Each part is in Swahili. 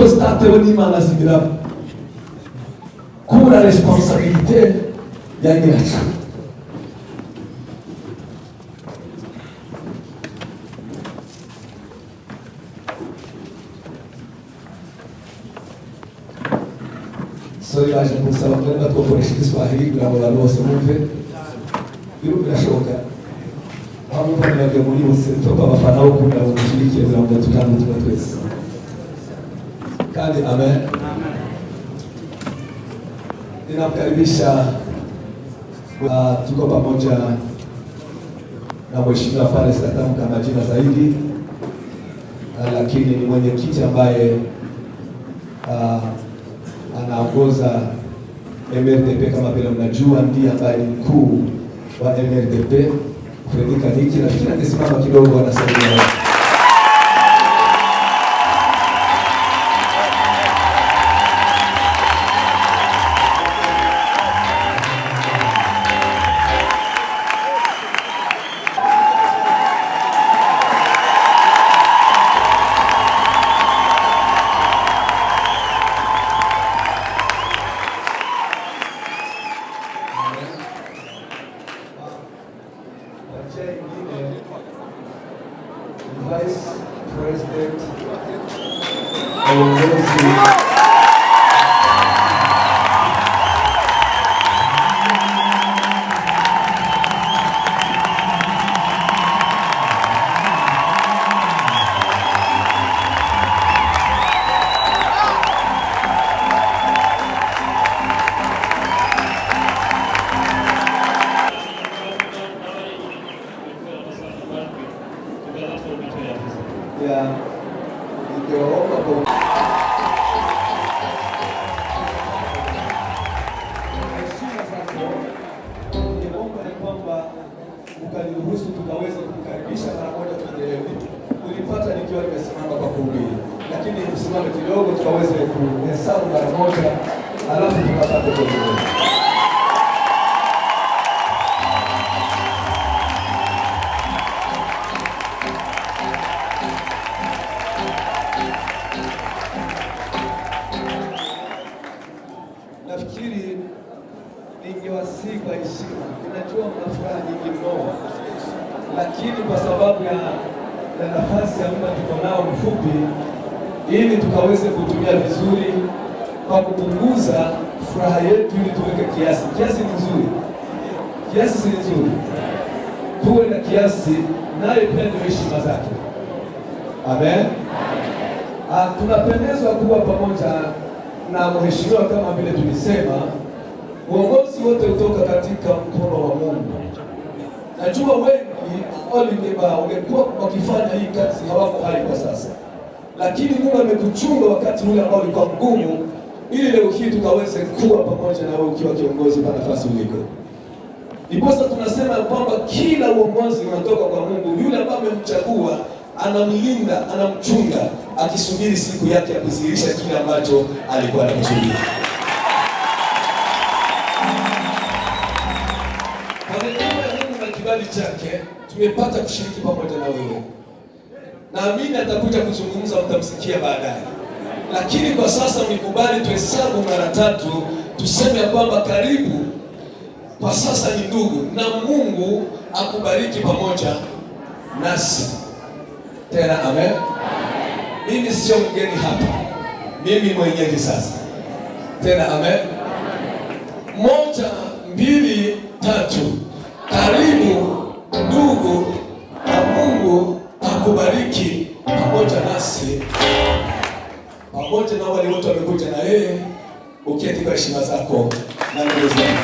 stateho n'Imana zigiramo kura responsabilité ya nyiracu. Sorry baje kusaba kwenda tukoresha Kiswahili kugira ngo abantu bose bumve. Birashoboka. Hapo pana ndio muri toka abafana wo kugira ngo dushyigikiye kugira ngo tutambuke twese. Kandi amen. Ninakaribisha tuko pamoja na Mheshimiwa Fares atamka majina zaidi, lakini ni mwenyekiti ambaye anaongoza MRDP kama vile mnajua, ndiye ambaye ni mkuu wa MRDP Fredika Niki, lakini angesimama kidogo anasaidia. Vice President ya ningeomba kwa heshima zako, ningeomba ya kwamba ukaniruhusu tukaweza kukaribisha mara moja tuendelee. Ulipata nikiwa nimesimama kwa kuhubiri, lakini msimame kidogo tukaweze kuhesabu mara moja, alafu tukapata kuendelea. Nafikiri ningewasihi kwa heshima. Ninajua mna furaha nyingi mno, lakini kwa sababu ya nafasi ya muda tuko nao mfupi, ili tukaweze kutumia vizuri kwa kupunguza furaha yetu, ili tuweke kiasi. Kiasi ni nzuri, kiasi si nzuri, tuwe na kiasi, naye pia ndio heshima zake. Amen. Tunapendezwa kuwa pamoja na mheshimiwa kama vile tulisema, uongozi wote kutoka katika mkono wa Mungu. Najua wengi wangekuwa wakifanya hii kazi hawako hai kwa sasa, lakini Mungu amekuchunga wakati ule ambao ulikuwa mgumu, ili leo hii tukaweze kuwa pamoja na wewe ukiwa kiongozi kwa nafasi uliko. Ndiposa tunasema kwamba kila uongozi unatoka kwa Mungu. Yule ambaye amemchagua anamlinda, anamchunga, akisubiri siku yake ya kudhihirisha kile ambacho alikuwa anakusudia. Kwa neema ya Mungu na kibali chake tumepata kushiriki pamoja na wewe. Naamini atakuja kuzungumza, mtamsikia baadaye. Lakini kwa sasa mnikubali tuhesabu mara tatu, tuseme kwamba karibu. Kwa sasa ni ndugu, na Mungu akubariki pamoja nasi. Tena amen. Mimi sio mgeni hapa, mimi mwenyeji sasa. Tena amen. 1, 2, 3. Karibu ndugu, na Mungu akubariki pamoja nasi, pamoja na wale wote wamekuja na yeye. Uketi kwa heshima zako na ndugu zangu.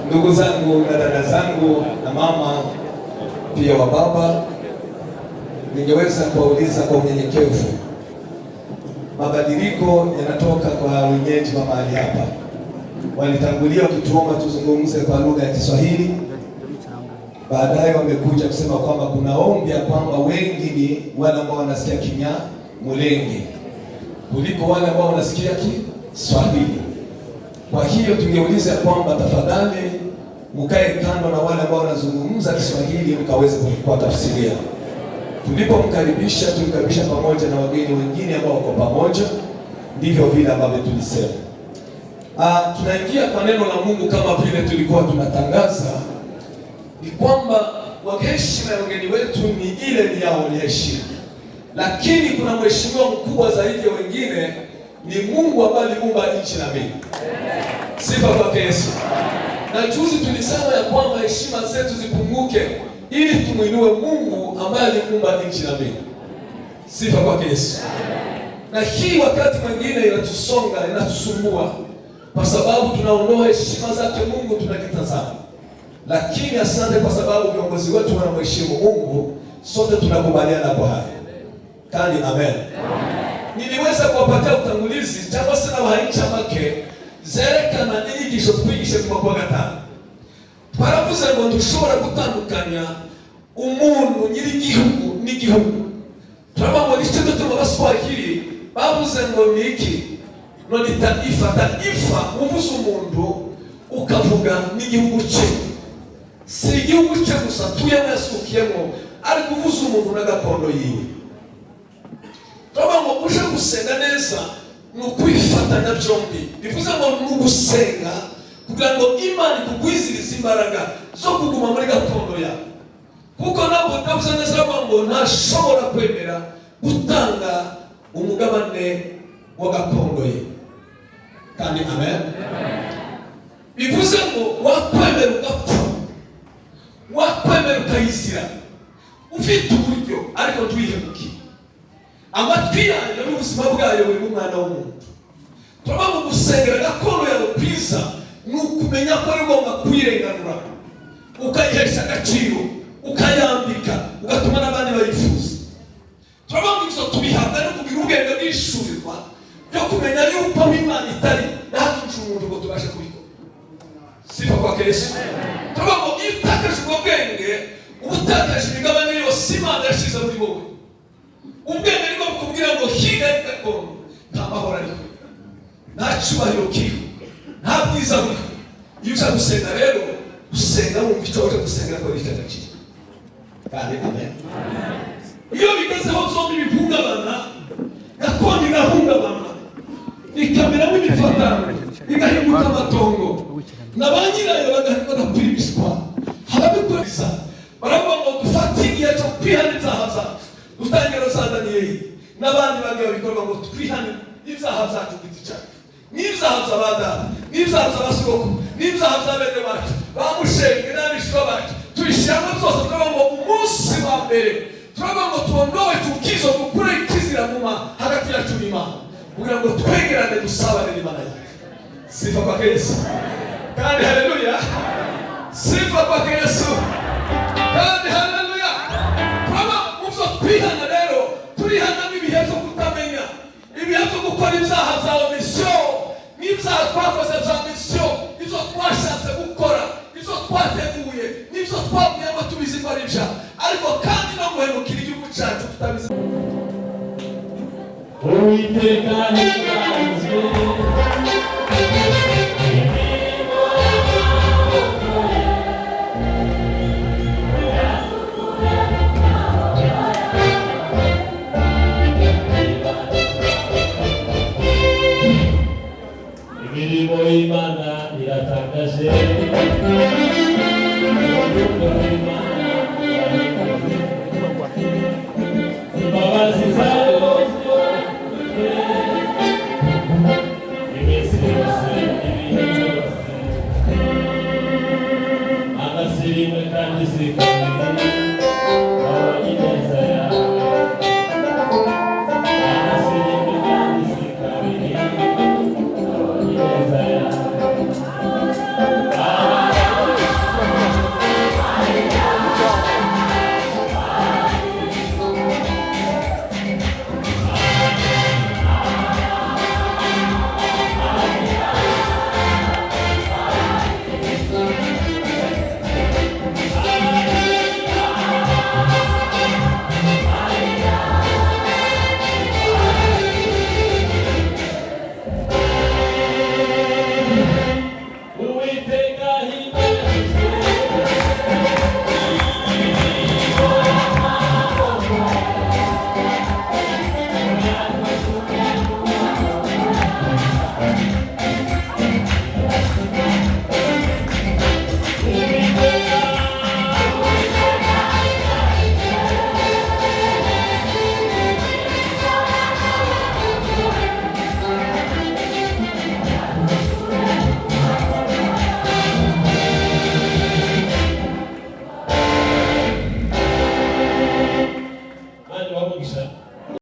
Ndugu zangu na dada zangu na mama pia wa baba, ningeweza kuwauliza kwa unyenyekevu, mabadiliko yanatoka kwa wenyeji wa mahali hapa. Walitangulia kutuomba tuzungumze kwa lugha ya Kiswahili. Baadaye wamekuja kusema kwamba kuna ombi ya kwamba wengi ni wale ambao wanasikia Kinyamulenge kuliko wale ambao wanasikia Kiswahili. Kwa hiyo tungeuliza ya kwamba tafadhali mkae kando na wale ambao wanazungumza Kiswahili mkaweze kuwatafsiria. Tulipomkaribisha tulikaribisha pamoja na wageni wengine ambao wako pamoja, ndivyo vile ambavyo tulisema. Tunaingia kwa neno la Mungu kama vile tulikuwa tunatangaza, ni kwamba heshima ya wageni wetu ni ile ni yao ni heshima. Lakini kuna mheshimiwa mkubwa zaidi ya wengine, ni Mungu ambaye aliumba nchi na mbingu. Sifa kwa Yesu. Na juzi tulisema ya kwamba heshima zetu zipunguke ili tumuinue Mungu ambaye aliumba nchi na mbingu. Sifa kwa Yesu. Na hii wakati mwingine inatusonga, inatusumbua kwa sababu tunaondoa heshima zake Mungu tunakitazama. Lakini asante kwa sababu viongozi wetu wanamheshimu Mungu, sote tunakubaliana kwa haya. Kani amen. Niliweza kuwapatia utangulizi cyangwa se n'abahanyica make zerekana inyigisho twigishe kwa gatanu. Twaravuze ngo dushobora gutandukanya umuntu nyirigihugu n'igihugu. Turaba ngo nicyo dutuma Abaswahili bavuze ngo niki none taifa uvuze umuntu ukavuga n'igihugu cye. Si igihugu cye gusa tuyemo yasukiyemo, ariko uvuze umuntu n'agakondo yiwe. Turaba ngo uje gusenga neza n'ukwifatanya byombi. Bivuze ngo n'ugusenga kugira ngo Imana ikugwizirize imbaraga zo kuguma muri gakondo yawe. Kuko nabwo ndavuze neza ngo ntashobora kwemera gutanga umugabane wa gakondo ye. Kandi amen. Bivuze ngo wakwemera ugapfa, wakwemera ukayizira, ufite uburyo ariko tuyihemukiye. Amatwi yayo n'ubuzima bwayo buri mwana w'umuntu. Turaba mu gusengera gakondo yawe kwiza ni ukumenya ko ari ngombwa kuyirenganura, ukayihesha agaciro, ukayambika, ugatuma n'abandi bayifuza. Turaba mu izo tubihabwa no kugira ubwenge bwishurirwa byo kumenya yuko Imana itari ntakica umuntu ngo tubashe kubikora. Sifa kwa Yesu. Turaba ngo itakaje ubwo bwenge, ubutakaje imigabane yose Imana yashize muri wowe. Ubwenge niko bukubwira ngo higa gakondo nta mahoro ariko, nta cyubahiro kiriho, nta bwiza buriho. Iyo uza gusenga rero, usenga wumva icyo uje gusengera ko rifite agaciro. Kandi amen. Iyo bigezeho zombi bihungabana, gakondo igahungabana, ikameramo imifatano, igahinduka amatongo, na ba nyirayo bagapiribiswa, harabikuriza. Baravuga ngo dufate igihe cyo kwihana ibyaha zacu. Utangira za Daniyeli n'abandi bagiye bikorwa ngo twihane ibyaha byacu giticaye. N'ibyaha by'abadani, n'ibyaha by'abasogokuru, n'ibyaha by'abene bacu, bamushenge n'abishwa bacu. Tubishyiramo byose turaba ngo umunsi wa mbere, turaba ngo tuondoe chukizo kukure ikizira muma hagati yacu n'Imana, kugira ngo twegerane dusabane n'Imana yacu. Sifa kwa Yesu. Kandi haleluya. Sifa kwa Yesu. Kandi haleluya. Twihana rero, turihana n'ibihe byo kutamenya, ibihe byo gukora ibyaha bya omisiyo, n'ibyaha twakoze bya misiyo, ibyo twashatse gukora, ibyo twateguye, n'ibyo twabwiye ngo tubizi ko ari ibyaha, ariko kandi no guhemukira igihugu cyacu tutabizi. Uwiteka ntiyanzwe Imana iratangaje, urukundo rw'Imana